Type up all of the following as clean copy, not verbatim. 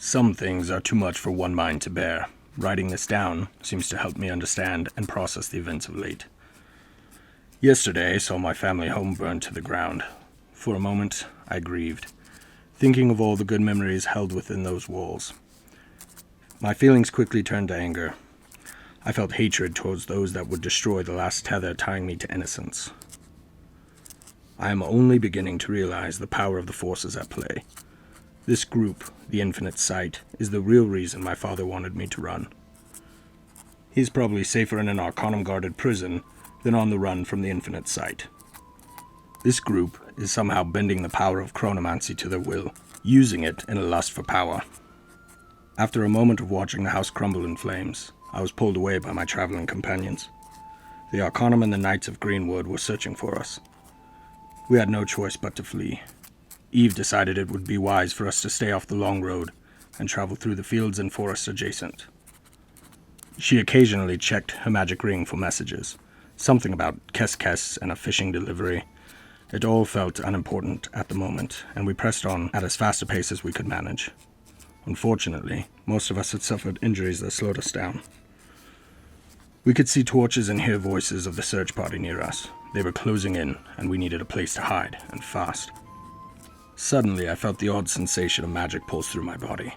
Some things are too much for one mind to bear. Writing this down seems to help me understand and process the events of late. Yesterday I saw my family home burned to the ground. For a moment, I grieved, thinking of all the good memories held within those walls. My feelings quickly turned to anger. I felt hatred towards those that would destroy the last tether tying me to innocence. I am only beginning to realize the power of the forces at play. This group, the Infinite Sight, is the real reason my father wanted me to run. He's probably safer in an Arcanum-guarded prison than on the run from the Infinite Sight. This group is somehow bending the power of chronomancy to their will, using it in a lust for power. After a moment of watching the house crumble in flames, I was pulled away by my traveling companions. The Arcanum and the Knights of Greenwood were searching for us. We had no choice but to flee. Eve decided it would be wise for us to stay off the long road and travel through the fields and forests adjacent. She occasionally checked her magic ring for messages, something about Kes and a fishing delivery. It all felt unimportant at the moment, and we pressed on at as fast a pace as we could manage. Unfortunately, most of us had suffered injuries that slowed us down. We could see torches and hear voices of the search party near us. They were closing in, and we needed a place to hide, and fast. Suddenly, I felt the odd sensation of magic pulse through my body.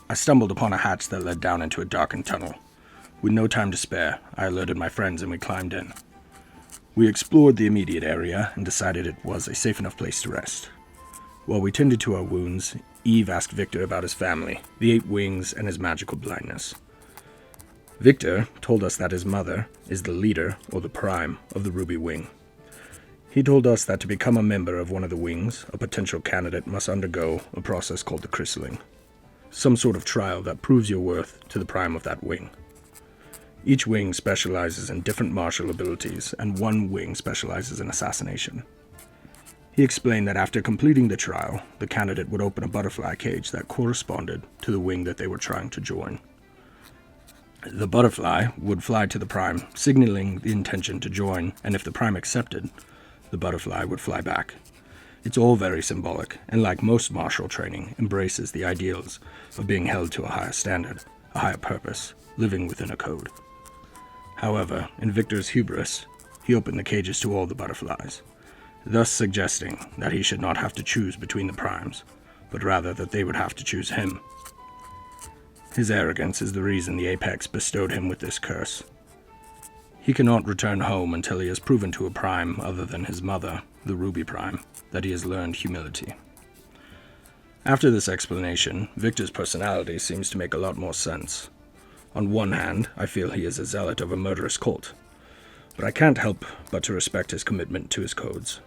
I stumbled upon a hatch that led down into a darkened tunnel. With no time to spare, I alerted my friends and we climbed in. We explored the immediate area and decided it was a safe enough place to rest. While we tended to our wounds, Eve asked Victor about his family, the 8 wings, and his magical blindness. Victor told us that his mother is the leader, or the prime, of the Ruby Wing. He told us that to become a member of one of the wings, a potential candidate must undergo a process called the christening, some sort of trial that proves your worth to the prime of that wing. Each wing specializes in different martial abilities, and one wing specializes in assassination. He explained that after completing the trial, the candidate would open a butterfly cage that corresponded to the wing that they were trying to join. The butterfly would fly to the prime, signaling the intention to join, and if the prime accepted, the butterfly would fly back. It's all very symbolic, and like most martial training, embraces the ideals of being held to a higher standard, a higher purpose, living within a code. However, in Victor's hubris, he opened the cages to all the butterflies, thus suggesting that he should not have to choose between the primes, but rather that they would have to choose him. His arrogance is the reason the Apex bestowed him with this curse. He cannot return home until he has proven to a prime other than his mother, the Ruby Prime, that he has learned humility. After this explanation, Victor's personality seems to make a lot more sense. On one hand, I feel he is a zealot of a murderous cult, but I can't help but to respect his commitment to his codes.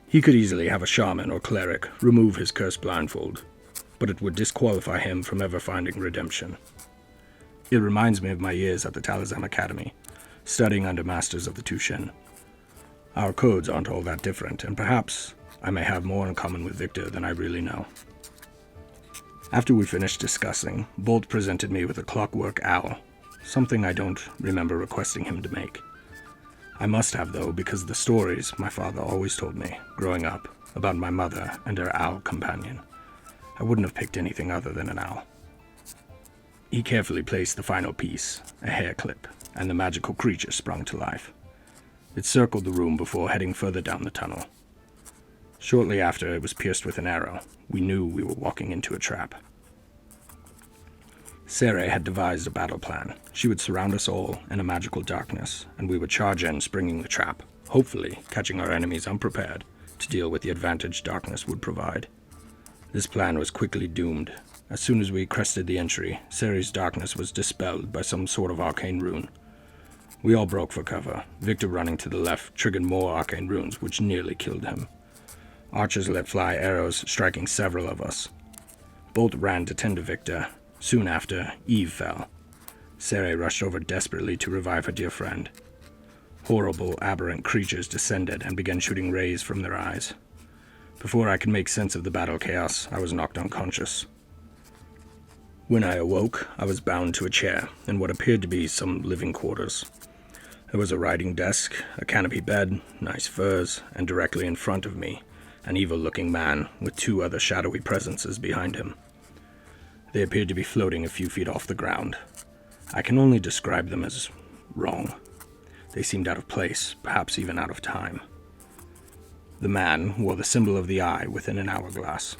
He could easily have a shaman or cleric remove his cursed blindfold, but it would disqualify him from ever finding redemption. It reminds me of my years at the Talisman Academy, studying under masters of the Tushen. Our codes aren't all that different, and perhaps I may have more in common with Victor than I really know. After we finished discussing, Bolt presented me with a clockwork owl, something I don't remember requesting him to make. I must have, though, because of the stories my father always told me, growing up, about my mother and her owl companion. I wouldn't have picked anything other than an owl. He carefully placed the final piece, a hair clip, and the magical creature sprung to life. It circled the room before heading further down the tunnel. Shortly after it was pierced with an arrow, we knew we were walking into a trap. Seredan had devised a battle plan. She would surround us all in a magical darkness, and we would charge in, springing the trap, hopefully catching our enemies unprepared to deal with the advantage darkness would provide. This plan was quickly doomed. As soon as we crested the entry, Seredan's darkness was dispelled by some sort of arcane rune. We all broke for cover. Victor running to the left triggered more arcane runes, which nearly killed him. Archers let fly arrows, striking several of us. Bolt ran to tend to Victor. Soon after, Eve fell. Seredan rushed over desperately to revive her dear friend. Horrible, aberrant creatures descended and began shooting rays from their eyes. Before I could make sense of the battle chaos, I was knocked unconscious. When I awoke, I was bound to a chair in what appeared to be some living quarters. There was a writing desk, a canopy bed, nice furs, and directly in front of me, an evil-looking man with 2 other shadowy presences behind him. They appeared to be floating a few feet off the ground. I can only describe them as wrong. They seemed out of place, perhaps even out of time. The man wore the symbol of the eye within an hourglass.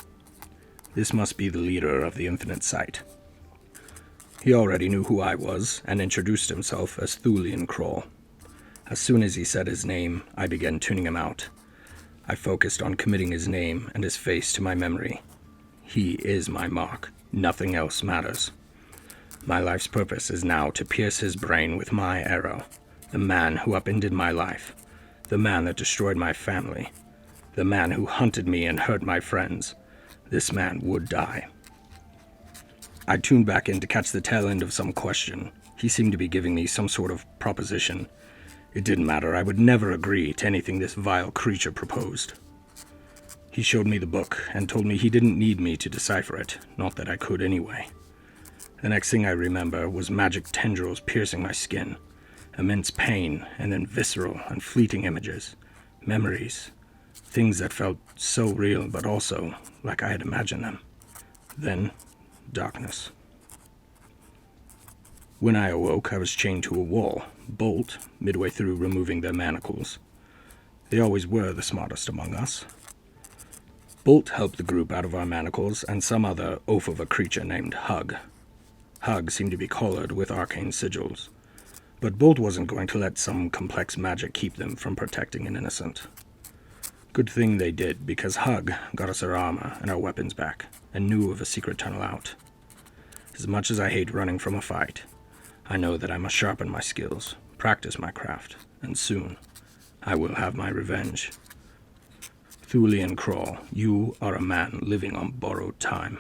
This must be the leader of the Infinite Sight. He already knew who I was, and introduced himself as Thulian Kroll. As soon as he said his name, I began tuning him out. I focused on committing his name and his face to my memory. He is my mark. Nothing else matters. My life's purpose is now to pierce his brain with my arrow. The man who upended my life. The man that destroyed my family. The man who hunted me and hurt my friends. This man would die. I tuned back in to catch the tail end of some question. He seemed to be giving me some sort of proposition. It didn't matter. I would never agree to anything this vile creature proposed. He showed me the book and told me he didn't need me to decipher it, not that I could anyway. The next thing I remember was magic tendrils piercing my skin, immense pain, and then visceral and fleeting images, memories, things that felt so real but also like I had imagined them. Then, darkness. When I awoke, I was chained to a wall, bolt, midway through removing their manacles. They always were the smartest among us. Bolt helped the group out of our manacles, and some other oaf of a creature named Hug. Hug seemed to be collared with arcane sigils, but Bolt wasn't going to let some complex magic keep them from protecting an innocent. Good thing they did, because Hug got us our armor and our weapons back, and knew of a secret tunnel out. As much as I hate running from a fight, I know that I must sharpen my skills, practice my craft, and soon I will have my revenge. Thulian Kroll, you are a man living on borrowed time.